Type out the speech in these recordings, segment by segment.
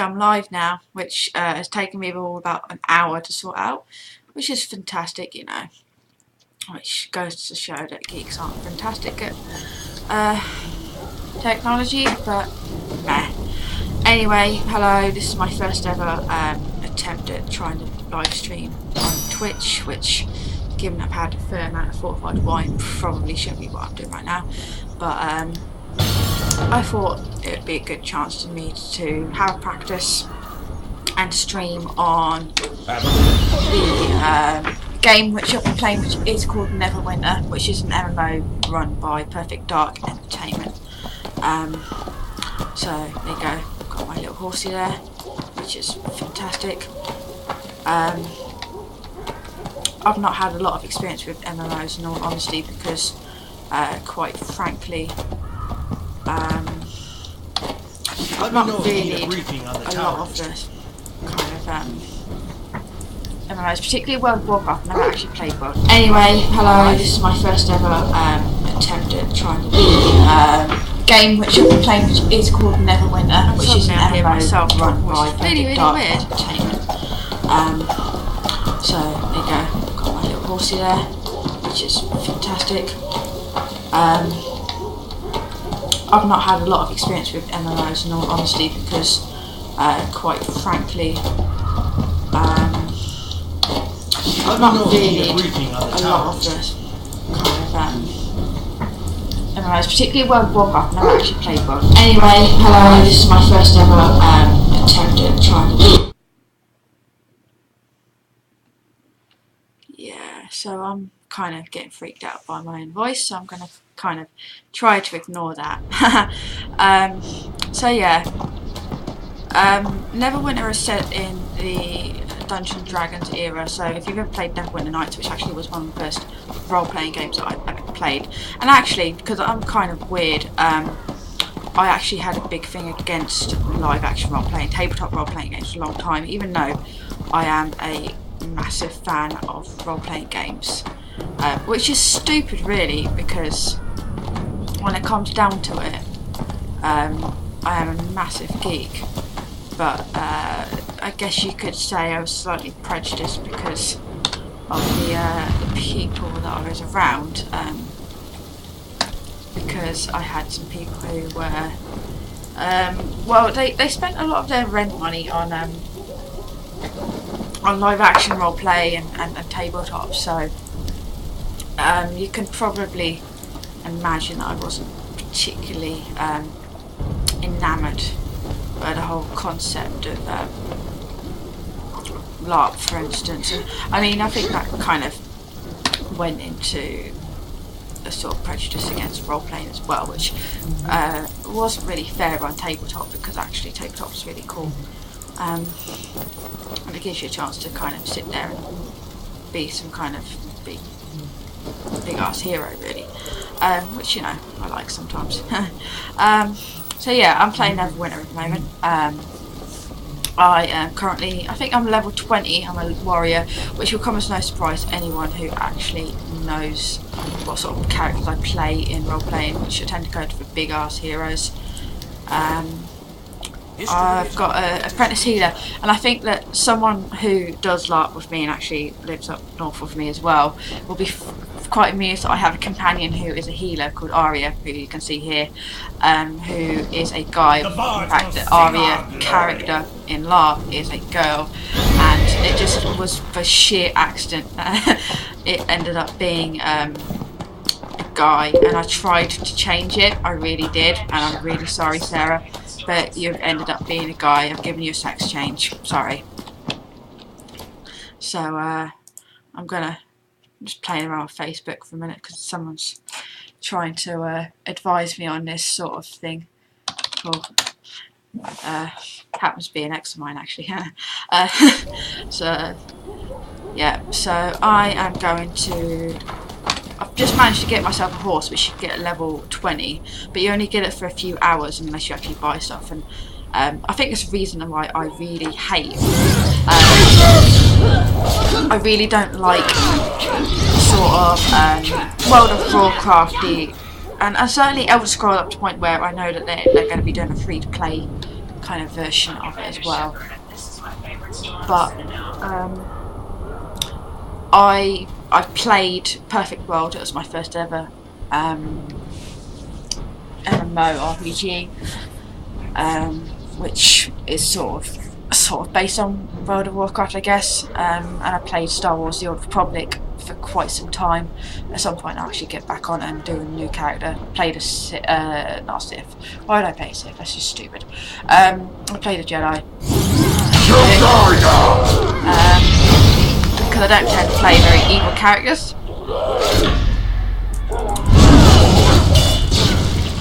I'm live now, which has taken me all about an hour to sort out, which is fantastic, you know. Which goes to show that geeks aren't fantastic at technology, but meh. Anyway, hello, this is my first ever attempt at trying to live stream on Twitch, which, given I've had a fair amount of fortified wine, probably shouldn't be what I'm doing right now. But I thought it would be a good chance for me to have practice and stream on the game which I've been playing, which is called Neverwinter, which is an MMO run by Perfect Dark Entertainment. So there you go, got my little horsey there, which is fantastic. I've not had a lot of experience with MMOs in all honesty because quite frankly I've not really a lot of the kind of MMOs, particularly World of Warcraft. I've never actually played World. Anyway, hello, this is my first ever attempt at trying to do the game which I've been playing, which is called Neverwinter, which is an MMO run by Perfect Dark Entertainment. So there you go, got my little horsey there, which is fantastic. I've not had a lot of experience with MMOs in all honesty because quite frankly I've not really a lot of the kind of MMOs, particularly World of Warcraft. I've never actually played World. Anyway, hello, this is my first ever attempt at trying to do. Yeah, so I'm kind of getting freaked out by my own voice, so I'm going to kind of try to ignore that. So yeah, Neverwinter is set in the Dungeons & Dragons era, so if you've ever played Neverwinter Nights, which actually was one of the first role-playing games that I've ever played, and actually, because I'm kind of weird, I actually had a big thing against live-action role-playing, tabletop role-playing games for a long time, even though I am a massive fan of role-playing games, which is stupid really, because when it comes down to it, I am a massive geek, but I guess you could say I was slightly prejudiced because of the people that I was around, because I had some people who were, well, they spent a lot of their rent money on live action role play and tabletop, so you can probably imagine that I wasn't particularly enamoured by the whole concept of LARP, for instance. And, I mean, I think that kind of went into a sort of prejudice against role playing as well, which wasn't really fair on tabletop, because actually tabletop is really cool. And it gives you a chance to kind of sit there and be some kind of big ass hero really, which, you know, I like sometimes. So yeah, I'm playing Neverwinter at the moment. I am currently, I think I'm level 20, I'm a warrior, which will come as no surprise to anyone who actually knows what sort of characters I play in role playing, which I tend to go for big ass heroes. I've got an apprentice healer, and I think that someone who does LARP with me and actually lives up north with me as well will be quite amused that I have a companion who is a healer called Arya, who you can see here, who is a guy. In fact, the Arya character in LARP is a girl, and it just was for sheer accident. It ended up being a guy, and I tried to change it, I really did, and I'm really sorry, Sarah, but you've ended up being a guy. I've given you a sex change, sorry. So I'm gonna just play around with Facebook for a minute because someone's trying to advise me on this sort of thing. Well, happens to be an ex of mine actually. So yeah, so I am going to, I've just managed to get myself a horse which you get at level 20, but you only get it for a few hours unless you actually buy stuff, and I think it's the reason why I really hate, I really don't like sort of World of Warcraft, and certainly Elder Scrolls up to the point where I know that they're going to be doing a free to play kind of version of it as well. But I played Perfect World. It was my first ever MMO RPG, which is sort of based on World of Warcraft, I guess. And I played Star Wars: The Old Republic for quite some time. At some point, I'll actually get back on and do a new character. I played not a Sith. Why did I play a Sith? That's just stupid. I played a Jedi. Because I don't tend to play very evil characters.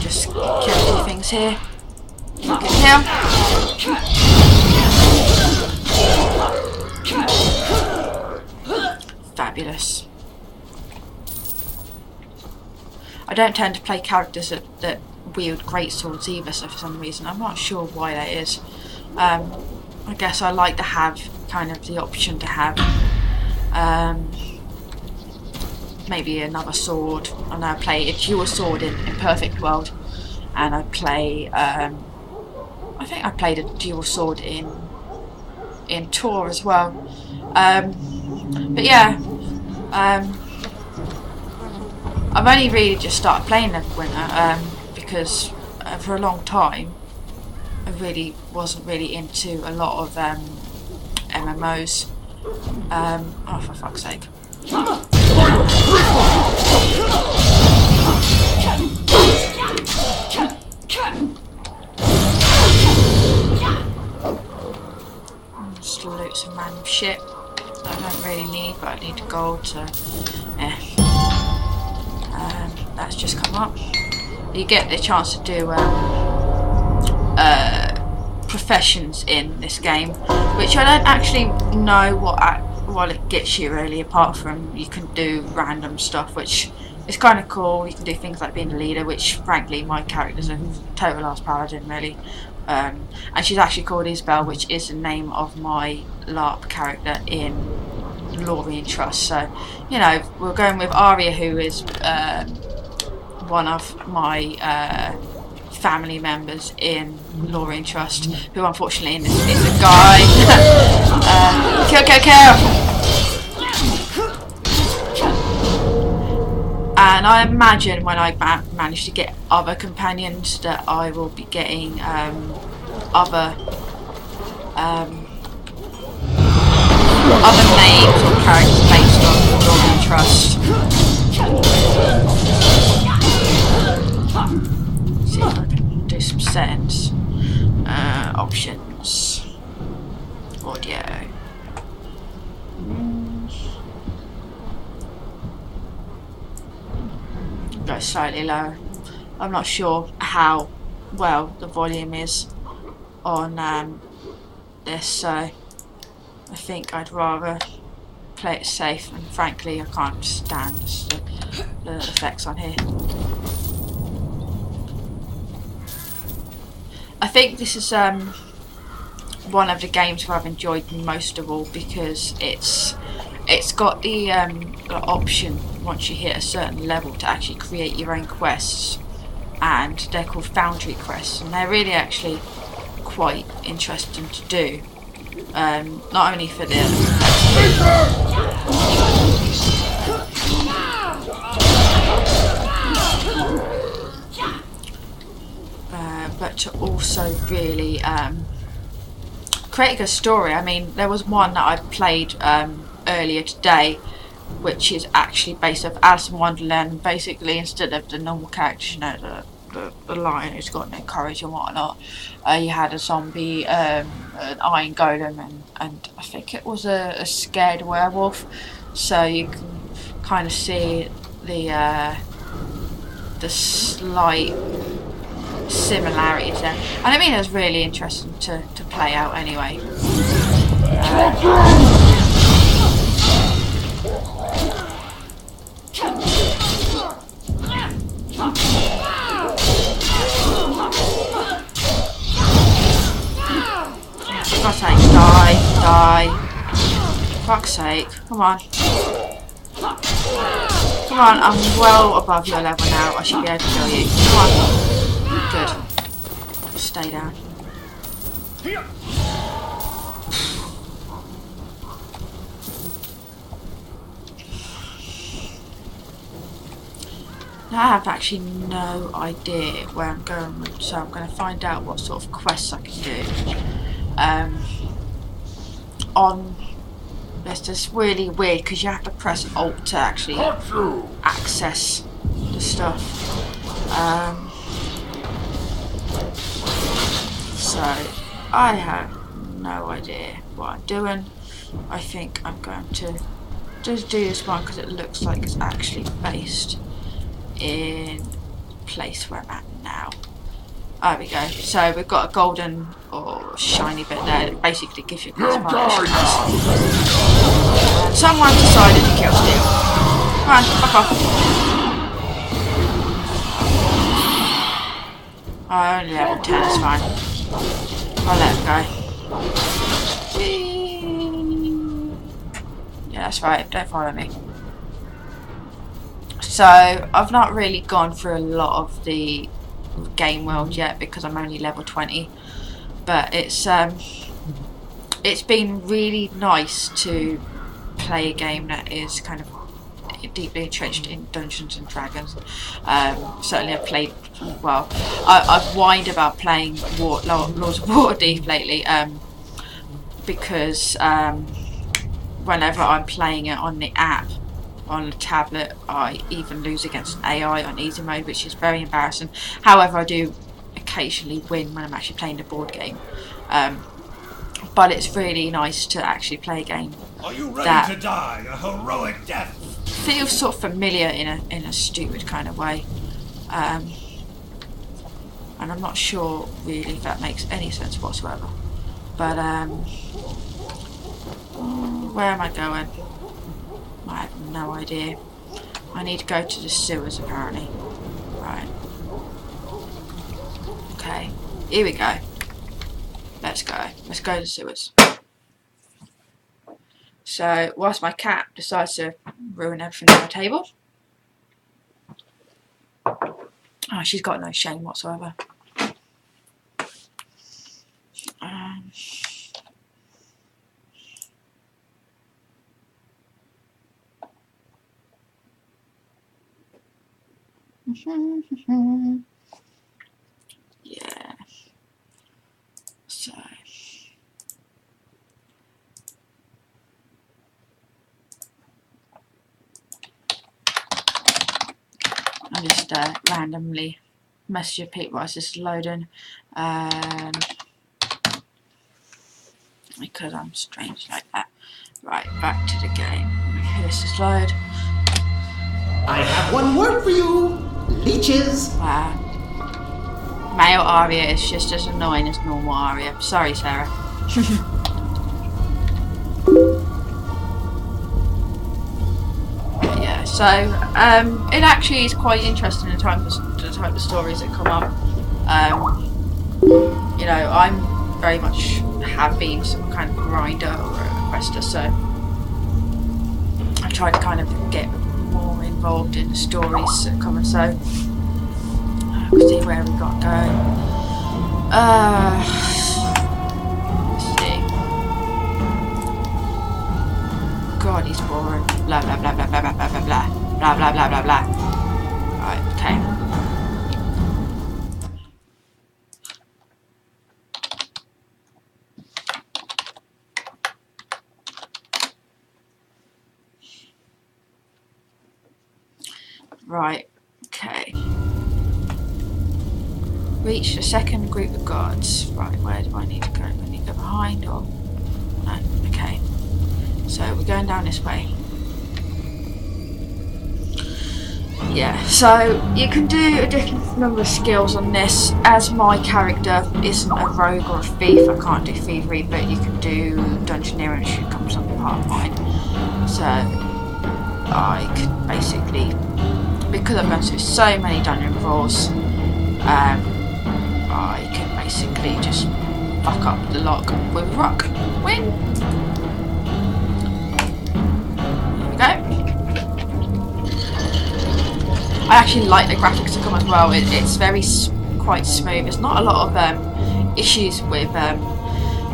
Just kill a few things here. Good kill. Fabulous. I don't tend to play characters that wield great swords either, so for some reason I'm not sure why that is. I guess I like to have kind of the option to have maybe another sword. And I play a dual sword in Perfect World, and I play I think I played a dual sword in Tor as well. But yeah, I've only really just started playing Neverwinter because for a long time I really wasn't really into a lot of MMOs. Oh, for fuck's sake. Just loot some random shit that I don't really need, but I need gold, so yeah. That's just come up. You get the chance to do professions in this game, which I don't actually know what it gets you really, apart from you can do random stuff, which is kind of cool. You can do things like being a leader, which frankly my character's a total ass paladin really. And she's actually called Isabel, which is the name of my LARP character in Neverwinter. So, you know, we're going with Arya, who is one of my family members in Neverwinter, who unfortunately in this is a guy. Kill. And I imagine when I manage to get other companions that I will be getting other names or characters based on Neverwinter. See if I can do some settings. Options. Audio. Go slightly lower. I'm not sure how well the volume is on this, so I think I'd rather play it safe, and frankly I can't stand the effects on here. I think this is one of the games where I've enjoyed most of all, because it's got the option once you hit a certain level to actually create your own quests, and they're called Foundry quests, and they're really actually quite interesting to do. Not only for the but to also really create a story. I mean, there was one that I played earlier today, which is actually based off Alice in Wonderland. Basically, instead of the normal characters, you know, the lion who's got no courage and whatnot, you had a zombie, an iron golem, and I think it was a scared werewolf. So you can kind of see the slight similarities there, and I mean it was really interesting to play out anyway. For God's sake, die. For fuck's sake, come on. Come on, I'm well above your level now. I should be able to kill you. Come on. Good. Stay down. Now I have actually no idea where I'm going, so I'm going to find out what sort of quests I can do. On this is really weird because you have to press Alt to actually access the stuff. So I have no idea what I'm doing. I think I'm going to just do this one because it looks like it's actually based in the place where I'm at now. There we go. So we've got a golden or shiny bit there that basically gives you cosmetics. Someone decided to kill Steel. Come on, fuck off. Oh, only level 10, it's fine. I'll let him go. Yeah, that's right, don't follow me. So, I've not really gone through a lot of the game world yet because I'm only level 20. But it's been really nice to play a game that is kind of deeply entrenched in Dungeons and Dragons. Certainly I've played, well, I've whined about playing Lords of Waterdeep lately because whenever I'm playing it on the app, on the tablet, I even lose against an AI on easy mode, which is very embarrassing. However, I do occasionally win when I'm actually playing the board game. But it's really nice to actually play a game that to die a heroic death? Feels sort of familiar in a stupid kind of way. And I'm not sure really if that makes any sense whatsoever. But where am I going? I have no idea. I need to go to the sewers apparently. Right. Okay. Here we go. Let's go. Let's go to the sewers. So, whilst my cat decides to ruin everything on the table. Oh, she's got no shame whatsoever. Yeah. So. I'll just randomly message Pete whilst this is loading. Because I'm strange like that. Right, back to the game. This is load. I have one word for you. Leeches. Wow. Male Aria is just as annoying as normal Aria. Sorry, Sarah. Yeah, so it actually is quite interesting the type of stories that come up. You know, I'm very much have been some kind of grinder or a quester, so I try to kind of get more involved in the stories that come, and so see where we got going. Let's see. God, he's boring. Blah blah blah blah blah blah blah blah blah blah blah blah blah blah. Right, okay. Right, okay. Reach the second group of guards. Right, where do I need to go? Do I need to go behind or... No, okay. So we're going down this way. Yeah, so you can do a different number of skills on this. As my character isn't a rogue or a thief, I can't do thievery, but you can do dungeoneering, which comes under part of mine. So I could basically, because I've gone through so many dungeon crawls, I can basically just fuck up the lock with a rock. Win! There we go. I actually like the graphics to come as well. It's very quite smooth. There's not a lot of issues with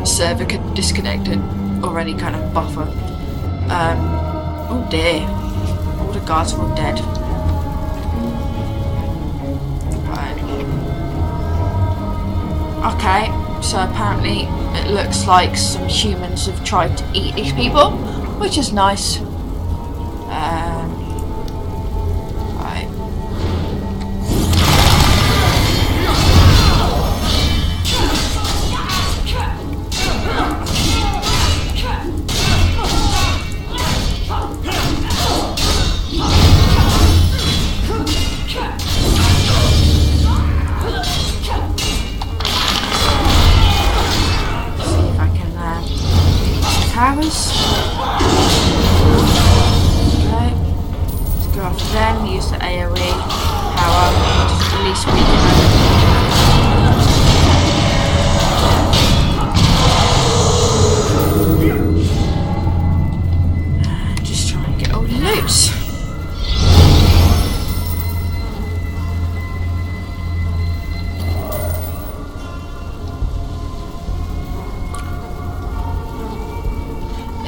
server disconnected or any kind of buffer. Oh dear, all the guards are all dead. Right. Okay, so apparently it looks like some humans have tried to eat these people, which is nice. Right. Powers. Okay. Let's go after them, use the AoE power, just release weaken and just try and get all the loot.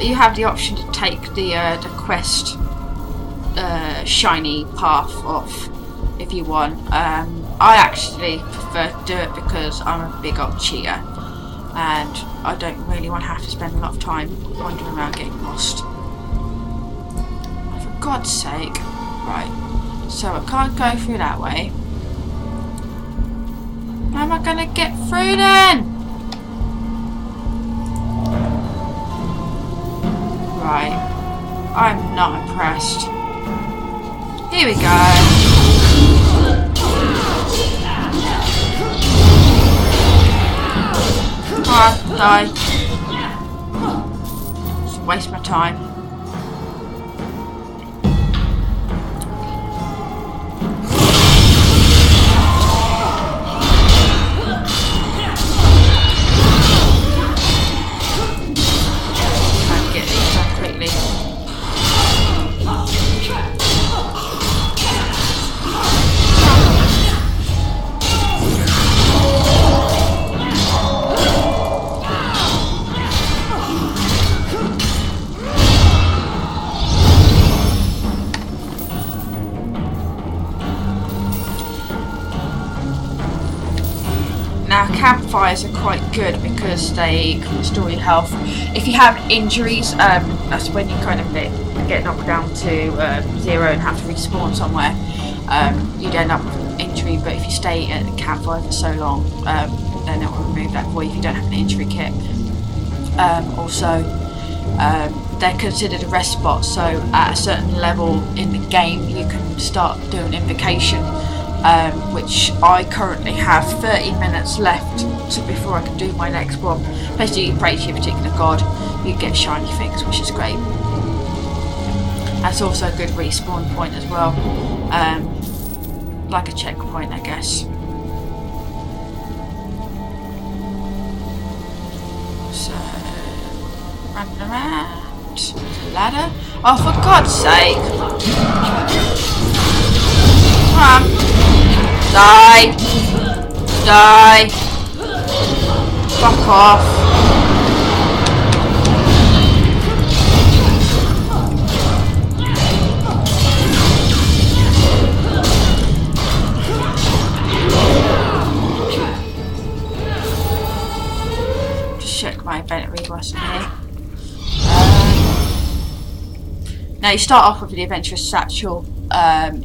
You have the option to take the quest shiny path off if you want. I actually prefer to do it because I'm a big old cheater and I don't really want to have to spend a lot of time wandering around getting lost. For God's sake. Right, so I can't go through that way. How am I going to get through then? Right, I'm not impressed. Here we go. Come on, die. Just waste my time. Now campfires are quite good because they can restore your health. If you have injuries, that's when you kind of get knocked down to 0 and have to respawn somewhere. You'd end up with an injury, but if you stay at the campfire for so long, then it will remove that for you if you don't have an injury kit. Also, they're considered a rest spot, so at a certain level in the game you can start doing invocation. Which I currently have 30 minutes left before I can do my next one. Basically, you pray to your particular god, you get shiny things, which is great. That's also a good respawn point as well, like a checkpoint, I guess. So, running around, there's a ladder. Oh, for God's sake! Come on. Die! Die! Fuck off! Just check my inventory whilst I'm here. Now you start off with the adventurous satchel.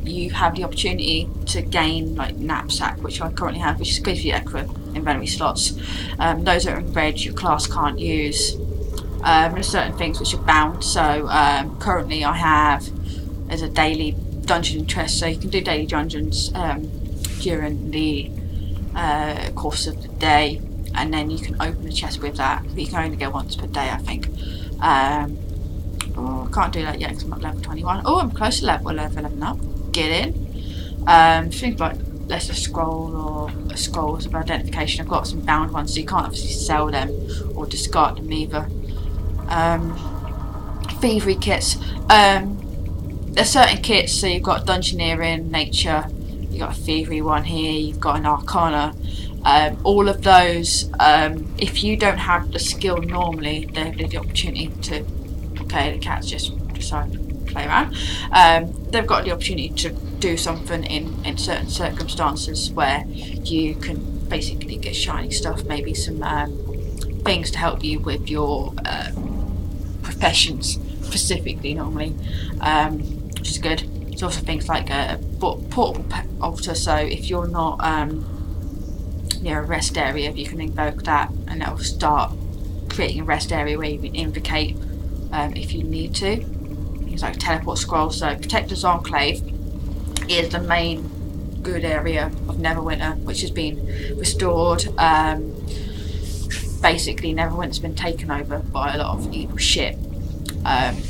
You have the opportunity to gain like knapsack, which I currently have, which gives you extra inventory slots. Those that are in red your class can't use. There's certain things which are bound, so currently I have as a daily dungeon interest, so you can do daily dungeons during the course of the day, and then you can open the chest with that, but you can only go once per day, I think. Oh, I can't do that yet because I'm at level 21. Oh, I'm close to level 11 up. Get in. Things like Lesser Scroll or Scrolls of Identification. I've got some bound ones, so you can't obviously sell them or discard them either. Thievery kits. There's certain kits, so you've got Dungeoneering, Nature, you've got a Thievery one here, you've got an Arcana. All of those, if you don't have the skill normally, they have the opportunity to, okay, the cat's just decided to play around. They've got the opportunity to do something in certain circumstances where you can basically get shiny stuff, maybe some things to help you with your professions specifically normally, which is good. There's also things like a portable altar, so if you're not near a rest area, you can invoke that and it'll start creating a rest area where you can invocate if you need to. Things like teleport scroll. So Protector's Enclave is the main good area of Neverwinter, which has been restored. Basically Neverwinter's been taken over by a lot of evil shit.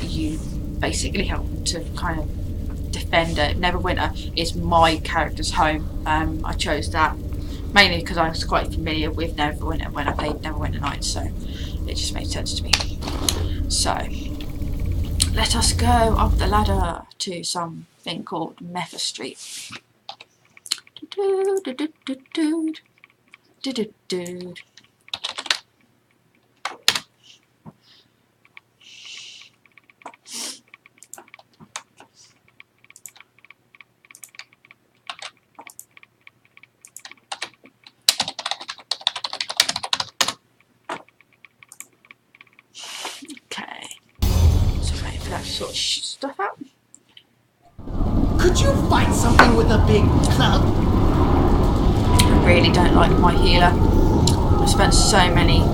You basically help them to kind of defend it. Neverwinter is my character's home. I chose that mainly because I was quite familiar with Neverwinter when I played Neverwinter Nights, so it just made sense to me. So let us go up the ladder to something called Metha Street. That sort of stuff out. Could you fight something with a big club? I really don't like my healer. I spent so many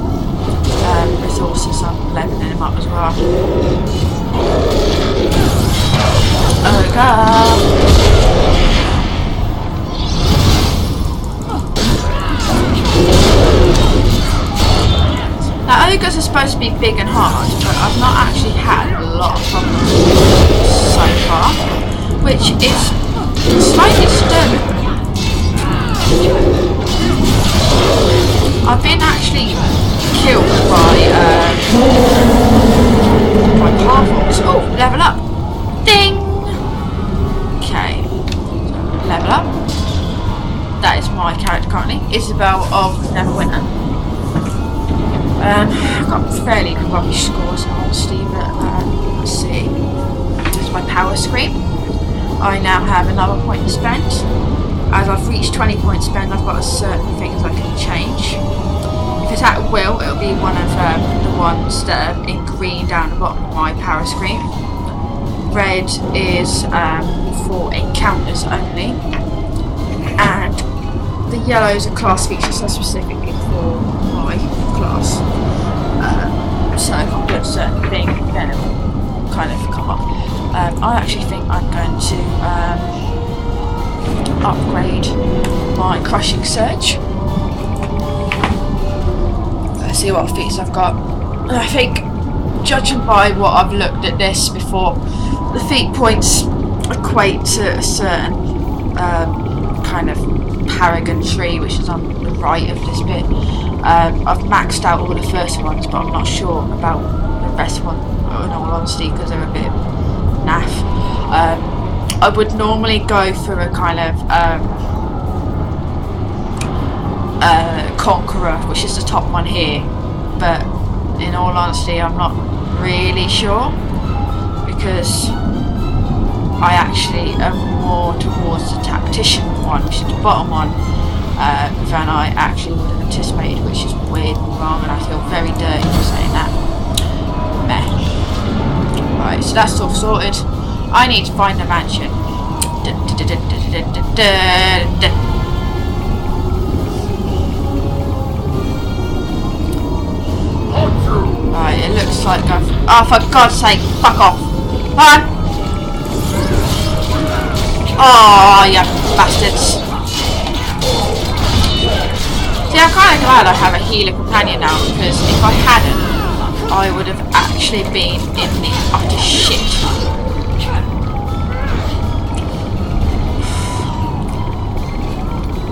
resources on leveling him up as well. Oh god! Now, ogres are supposed to be big and hard, but I've not actually had a lot of problems so far, which is slightly disturbing. I've been actually killed by Parvox. Oh, level up! Ding! Okay, so level up. That is my character currently, Isabel of Neverwinter. I've got fairly rubbish scores honestly, but let's see. There's my power screen. I now have another point to spend. As I've reached 20 points spent, I've got certain things I can change. If it's at will, it'll be one of the ones that are in green down the bottom of my power screen. Red is for encounters only, and the yellows are class features, so specifically for my class. So if I'm doing a certain thing, then it will kind of come up. I actually think I'm going to upgrade my Crushing Surge. Let's see what feats I've got. And I think, judging by what I've looked at this before, the feat points equate to a certain kind of Paragon tree, which is on the right of this bit. I've maxed out all the first ones, but I'm not sure about the rest one, in all honesty, because they're a bit naff. I would normally go for a kind of Conqueror, which is the top one here, but in all honesty I'm not really sure, because I actually am more towards the Tactician one, which is the bottom one, than I actually would have anticipated, which is weird and wrong, and I feel very dirty for saying that. Meh. Right, so that's all sorted. I need to find the mansion. Right, it looks like I've... Oh, for God's sake, fuck off! Come on! Oh, you bastards! See, I'm kind of glad I have a healer companion now, because if I hadn't, I would have actually been in the utter shit.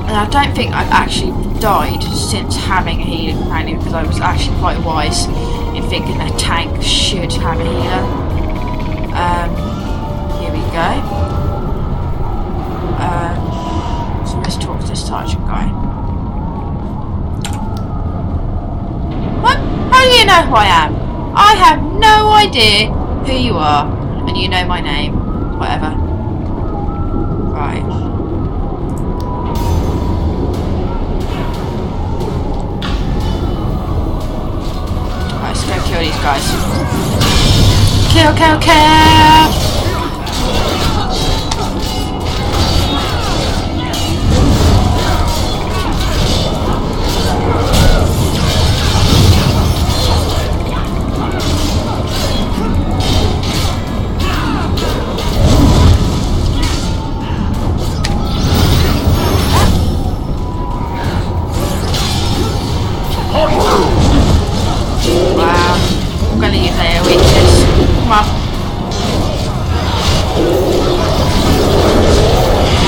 And I don't think I've actually died since having a healer companion, because I was actually quite wise in thinking a tank should have a healer. Here we go. So let's talk to this sergeant guy. What? How do you know who I am? I have no idea who you are. And you know my name. Whatever. Right. Right, let's go kill these guys. Kill, kill, kill! Wow, I'm gonna use AoE for this. Come on.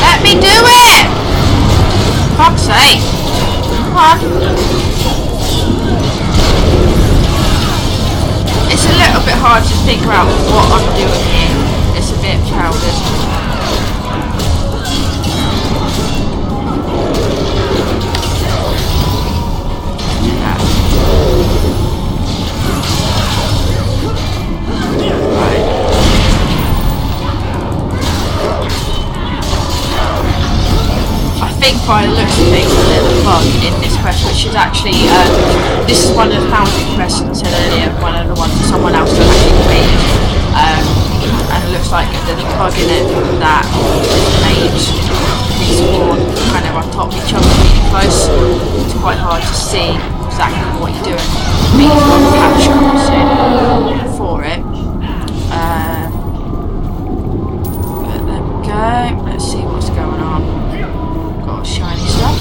Let me do it! Fuck's sake. Come on. It's a little bit hard to figure out what I'm doing here. It's a bit crowded. By the looks of things, there's a bug in this quest, which is actually, this is one of the founding quests, as I said earlier, one of the ones that someone else has actually created, and it looks like there's a bug in it that made respawn kind of on top of each other really close. It's quite hard to see exactly what you're doing. Means one patch comes in for it. But there we go, let's see what's going on. Shiny stuff.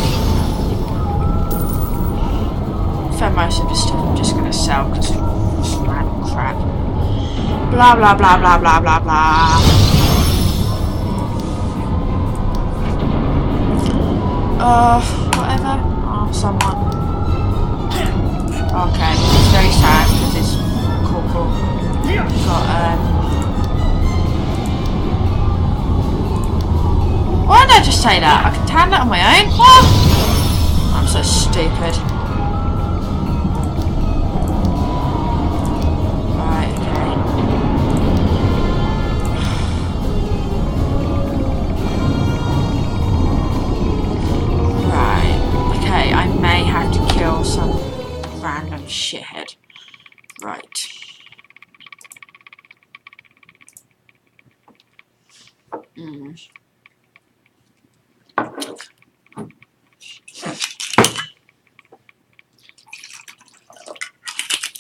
For most of the stuff I'm just going to sell because it's random crap. Blah blah blah blah blah blah blah. Whatever. Oh, someone. Okay, it's very sad because it's cool. Got why did I just say that? I can tan that on my own? What? I'm so stupid. Right, okay. Right, okay, I may have to kill some random shithead. Right.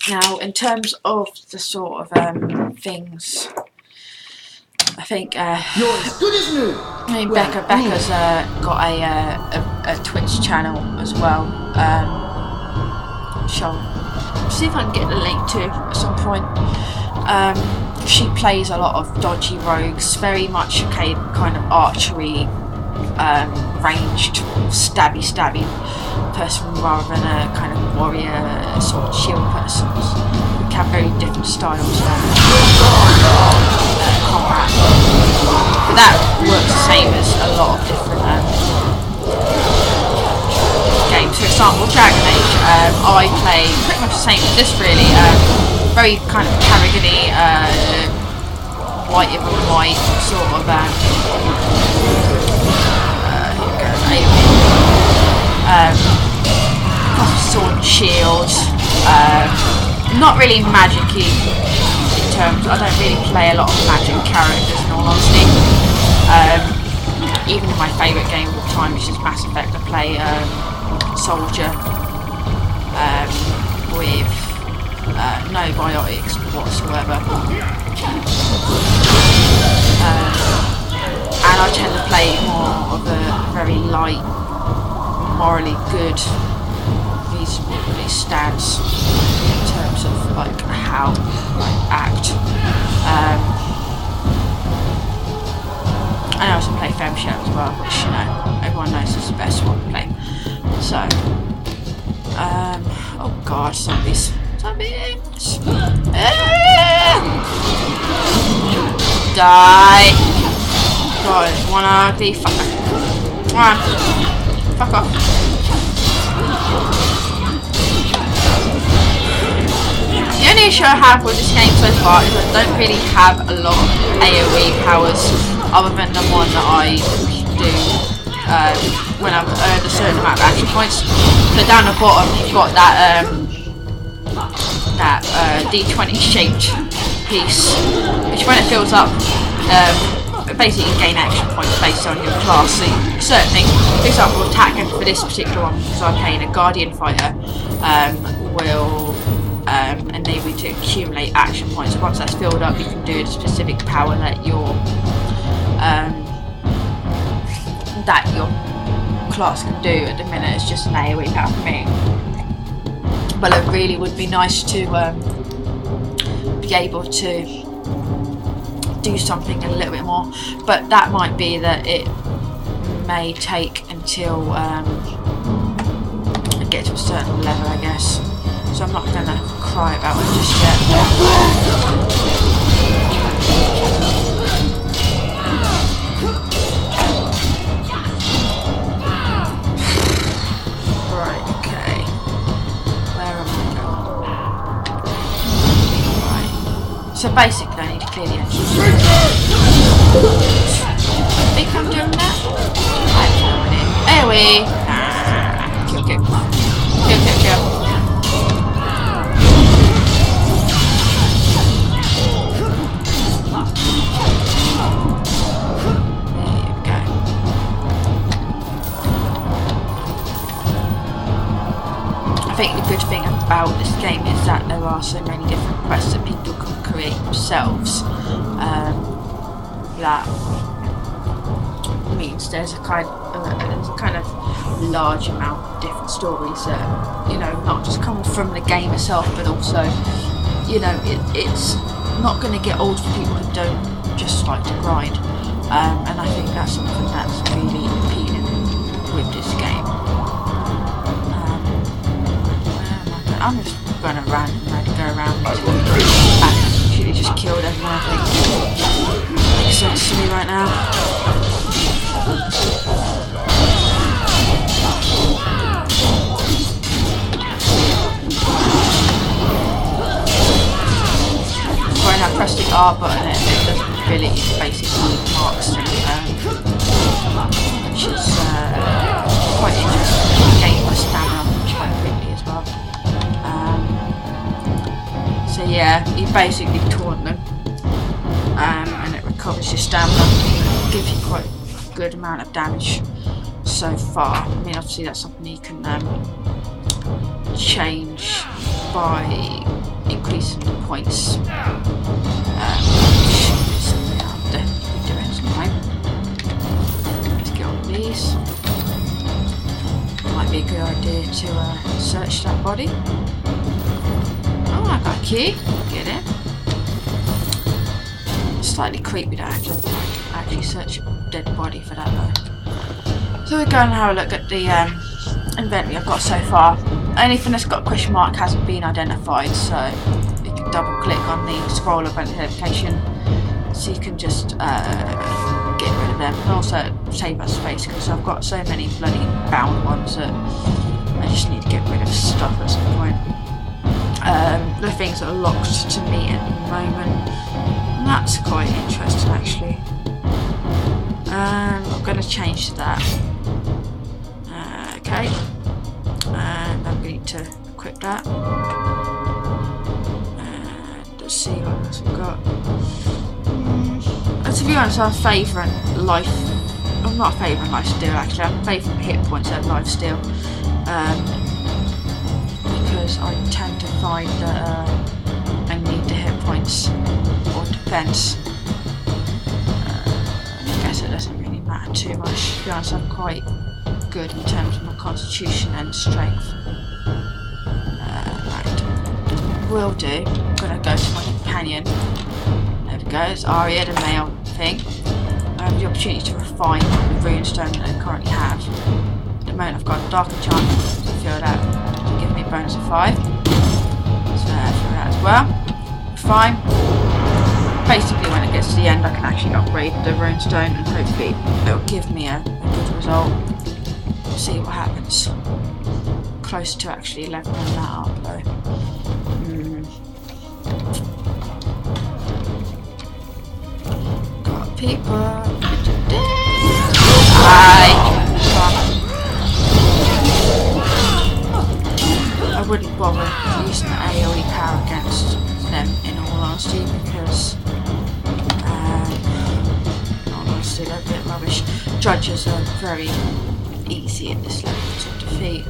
Now, in terms of the sort of things, I think You're as good as new. I mean, Becca's got a Twitch channel as well. She'll see if I can get the link to at some point. She plays a lot of dodgy rogues, very much kind of archery, ranged, stabby person rather than a kind of warrior sort of shield person. We have very different styles of combat. But that works the same as a lot of different games. For example, Dragon Age, I play pretty much the same as this really. Very kind of Carrigan-y, white over white sort of sword and shield. Not really magic-y in terms. I don't really play a lot of magic characters in all honesty. Even in my favourite game of all time, which is Mass Effect, I play soldier with no biotics whatsoever. And I tend to play more of a very light, morally good, reasonably stance in terms of like how I act. And I also play Femshare as well, which you know everyone knows is the best one to play. So, oh god, zombies. Zombies! Die! God, one ugly fucker. Come on. Fuck off. only issue I have with this game so far is I don't really have a lot of AoE powers other than the one that I do when I've earned a certain amount of action points. So down the bottom you've got that D20 shaped piece, which when it fills up, basically you gain action points based on your class. So certain things, for example attack, and for this particular one because I'm playing a guardian fighter, will enable you to accumulate action points. Once that's filled up you can do a specific power that your class can do. At the minute it's just an AoE power for me, but it really would be nice to be able to do something a little bit more, but that might be that it may take until I get to a certain level, I guess. So I'm not gonna cry about it just yet. Right, okay. Where am I going? Right. So basically I need to clear the entrance. I think I'm doing that? I have no idea. Anyway. Kill, kill. Kill, kill, kill. I think the good thing about this game is that there are so many different quests that people can create themselves. That means there's a kind of large amount of different stories that, you know, not just come from the game itself, but also, you know, it's not going to get old for people who don't just like to grind. And I think that's something that's really appealing with this game. I'm just going to randomly go around and actually just killed everyone. I think makes sense to me right now. When I press the R button, it does ability to basically marks them, which is quite interesting. Gain my stamina quite quickly as well. So yeah, you basically taunt them, and it recovers your stamina. It gives you quite a good amount of damage so far. I mean, obviously that's something you can change by increasing the points. Something I'll definitely be doing sometime. Let's get on these. Might be a good idea to search that body. Oh, I got a key. Get it. Slightly creepy that I have to actually search a dead body for that though. So we're going to have a look at the inventory I've got so far. Anything that's got a question mark hasn't been identified, so you can double click on the scroll of identification so you can just get rid of them, and also save us space because I've got so many bloody bound ones that I just need to get rid of stuff at some point. The things that are locked to me at the moment, and that's quite interesting actually. I'm going to change to that. Okay, and I'm going to equip that. Let's see what else we've got. To be honest, I'm favouring life. I'm not favouring life steal actually. I'm favouring hit points over life steal. Because I tend to find that I need the hit points or defense. I guess it doesn't really matter too much. To be honest, I'm quite good in terms of my constitution and strength. Right, will do. I'm gonna go to my companion. There we go. It's Aria, the male thing. I have the opportunity to refine the runestone that I currently have. At the moment, I've got a dark enchantment to fill that. Give me a bonus of 5. So for that as well. Fine. Basically when it gets to the end I can actually upgrade the runestone and hopefully it'll give me a good result. We'll see what happens. Close to actually leveling that up though. Got people. Aye. I wouldn't bother using the AoE power against them in all honesty because honestly they're a bit rubbish. Judges are very easy in this level to defeat.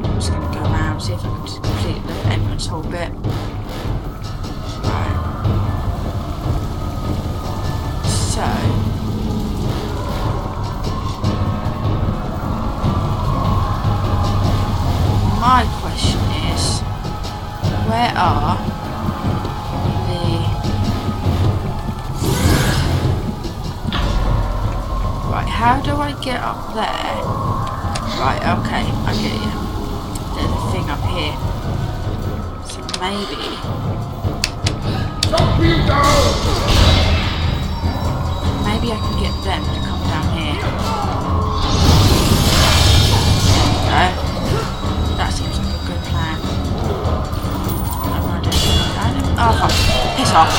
I'm just going to go around and see if I can just complete the entrance whole bit. Right. So my question is, where are the... Right, how do I get up there? Right, okay, I get you. There's a thing up here. So maybe... Maybe I can get them to come down here. There we go. That seems like a good plan. Oh fuck, piss off.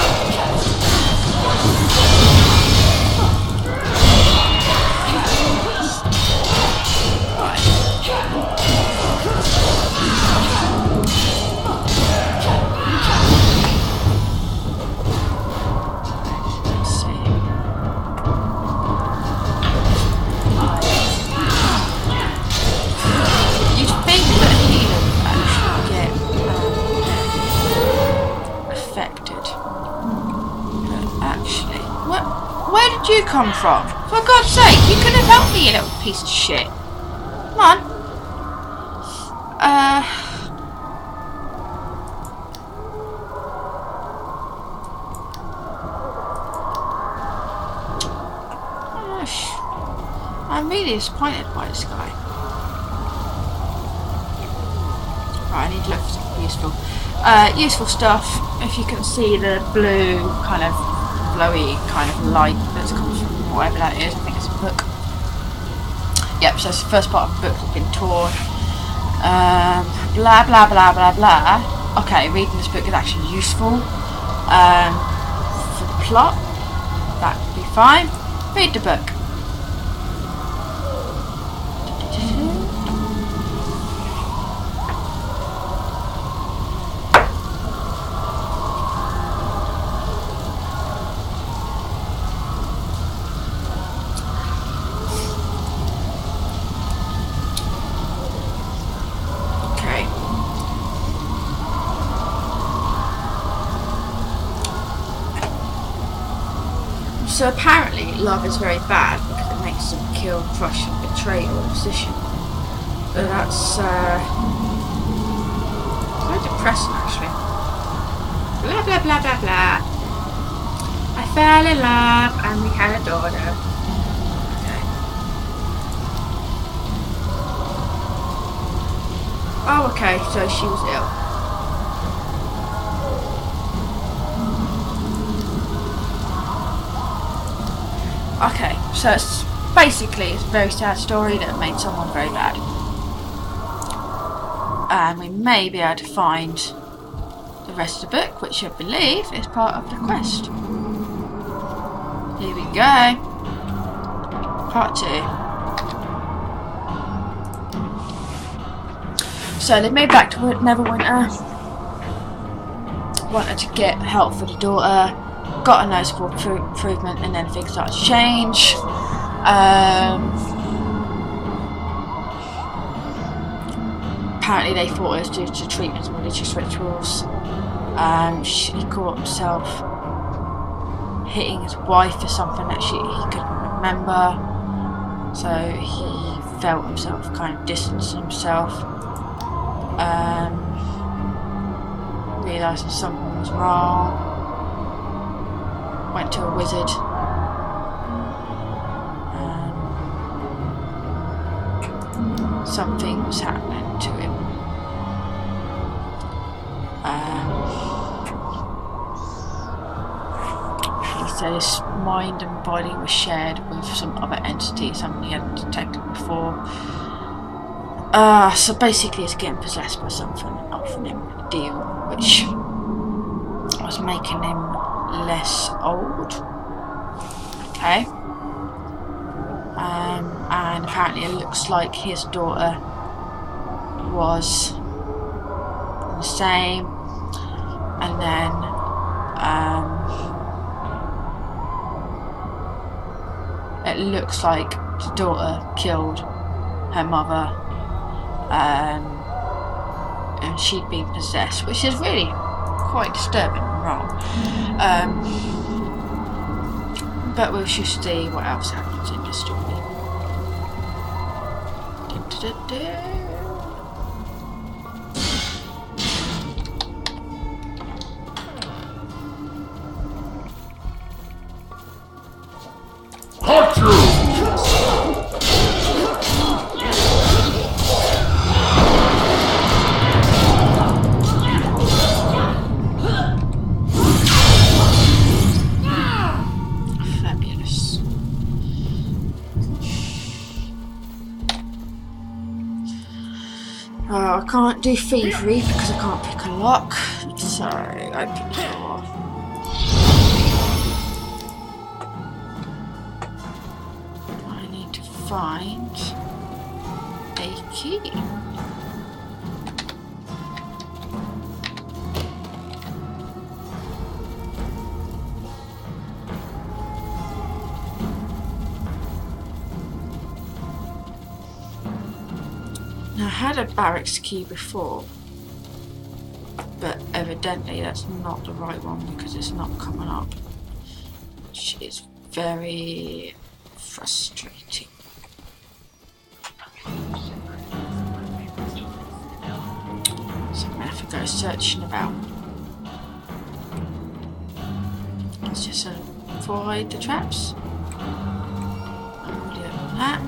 Where did you come from? For God's sake, you could have helped me, you little piece of shit. Come on. I'm really disappointed by this guy. Right, I need to look for something useful. Useful stuff. If you can see the blue kind of glowy kind of light that's come from whatever that is, I think it's a book. Yep, so it's the first part of the book that's been torn. Blah blah blah blah blah. Okay, reading this book is actually useful. For the plot, that would be fine. Read the book. So apparently love is very bad because it makes them kill, crush and betray your opposition. But that's quite depressing actually. Blah blah blah blah blah. I fell in love and we had a daughter. Okay. Oh okay, so she was ill. Okay, so it's basically it's a very sad story that made someone very bad. And we may be able to find the rest of the book, which I believe is part of the quest. Here we go. Part 2. So they moved back to Neverwinter. Wanted to get help for the daughter. Got a noticeable improvement and then things started to change. Apparently they thought it was due to treatments and religious rituals. He caught himself hitting his wife for something that he couldn't remember. So he felt himself kind of distancing himself. Realising something was wrong. Went to a wizard. Something was happening to him. He said his mind and body were shared with some other entity, something he hadn't detected before. So basically he's getting possessed by something offering him a deal which was making him less old. Okay. And apparently it looks like his daughter was the same, and then it looks like the daughter killed her mother, and she'd been possessed, which is really quite disturbing and wrong. But we shall see what else happens in the story. Fabulous. I can't do thievery because I can't pick a lock, so open the door. I need to find a key. Now, I had a barracks key before, but evidently that's not the right one because it's not coming up, which is very frustrating. So I'm going to have to go searching about. Let's just avoid the traps. I'll already open that.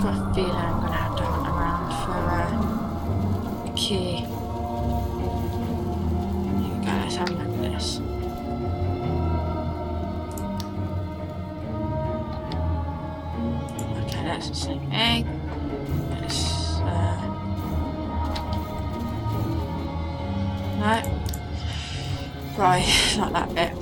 I feel I'm going to have to hunt around for a key. Here we go, let's have a look at this. Okay, that's the same thing. Let's, no. Right, not that bit.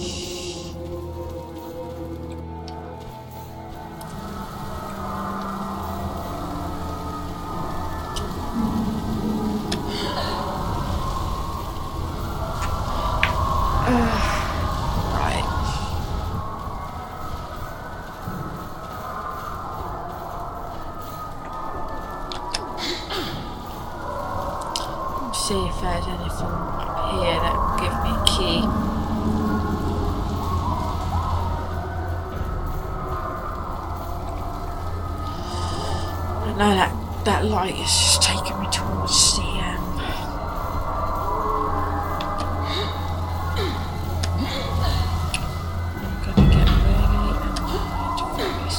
See if there's anything up here that will give me a key. I know that light is just taking me towards the I'm gonna get really annoyed with this.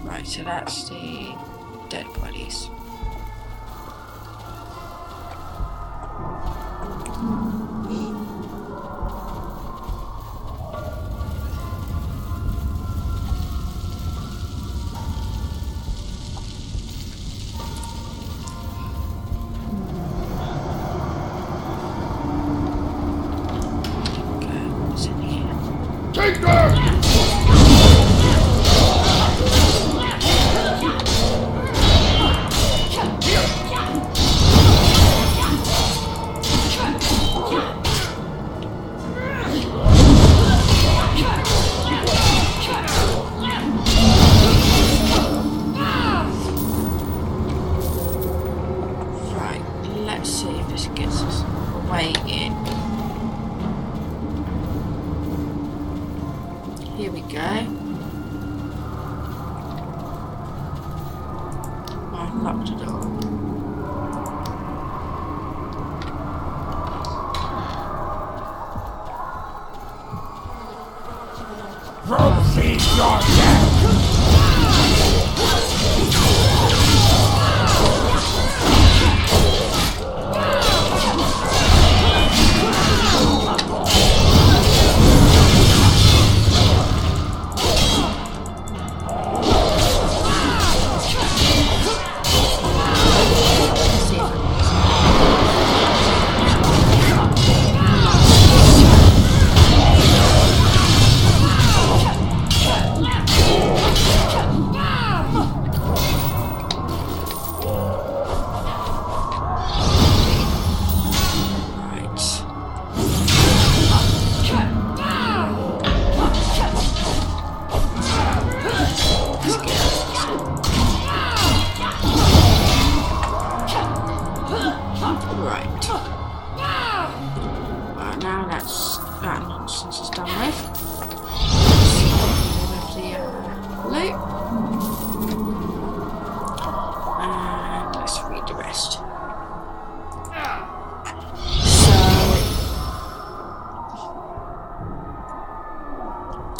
Right, so that's the dead bodies. Okay, what's in here? Take them! Let's see if this gets us a way in. Here we go. I've locked the door. Proceed your death!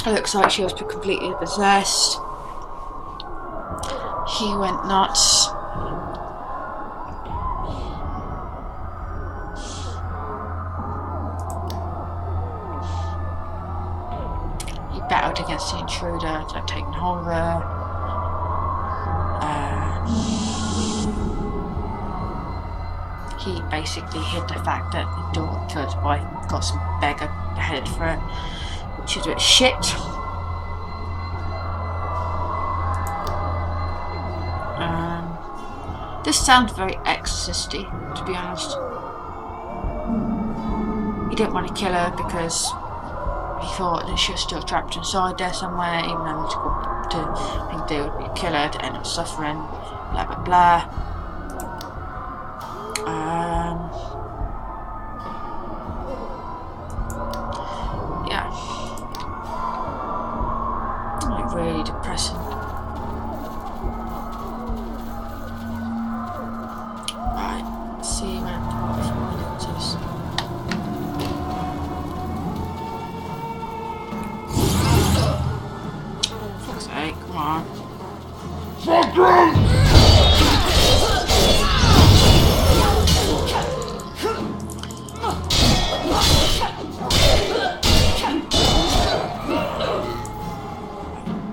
Looks like she was completely possessed. He went nuts. He battled against the intruder, like taking hold of her. He basically hid the fact that the daughter's wife got some beggar beheaded for her, which is a bit shit. This sounds very exorcisty, to be honest. He didn't want to kill her because he thought that she was still trapped inside there somewhere, even though to think they would be a killer to end up suffering, blah blah blah. Yeah. Like really depressing. Right, let's see what is. Fuck's sake, come on.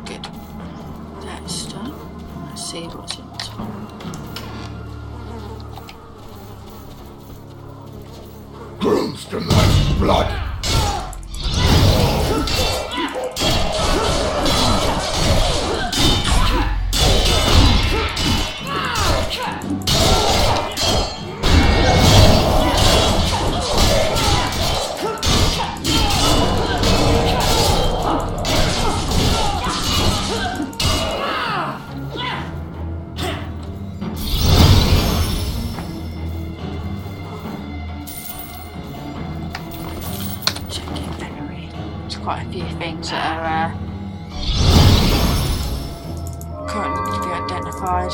Good. That's done. Let's see what's in this one. Bruised in thy blood! Quite a few things that are currently to be identified.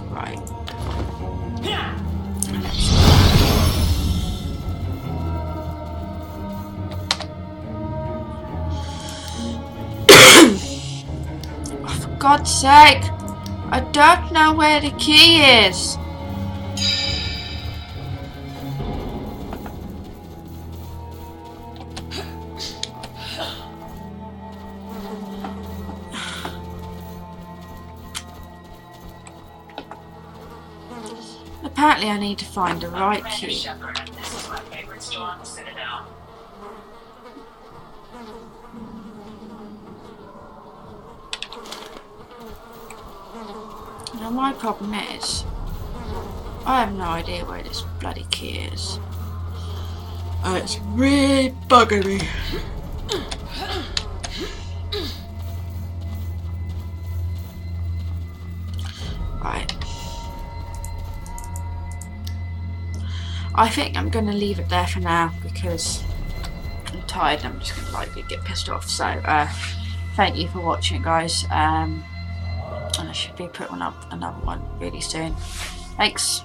Right. Oh, for God's sake! I don't know where the key is! Apparently I need to find the right key. This is my favorite store on the Citadel. Now my problem is, I have no idea where this bloody key is. And it's really bugging me. Right. I think I'm going to leave it there for now because I'm tired and I'm just going to likely get pissed off. So thank you for watching, guys. And I should be putting up another one really soon. Thanks.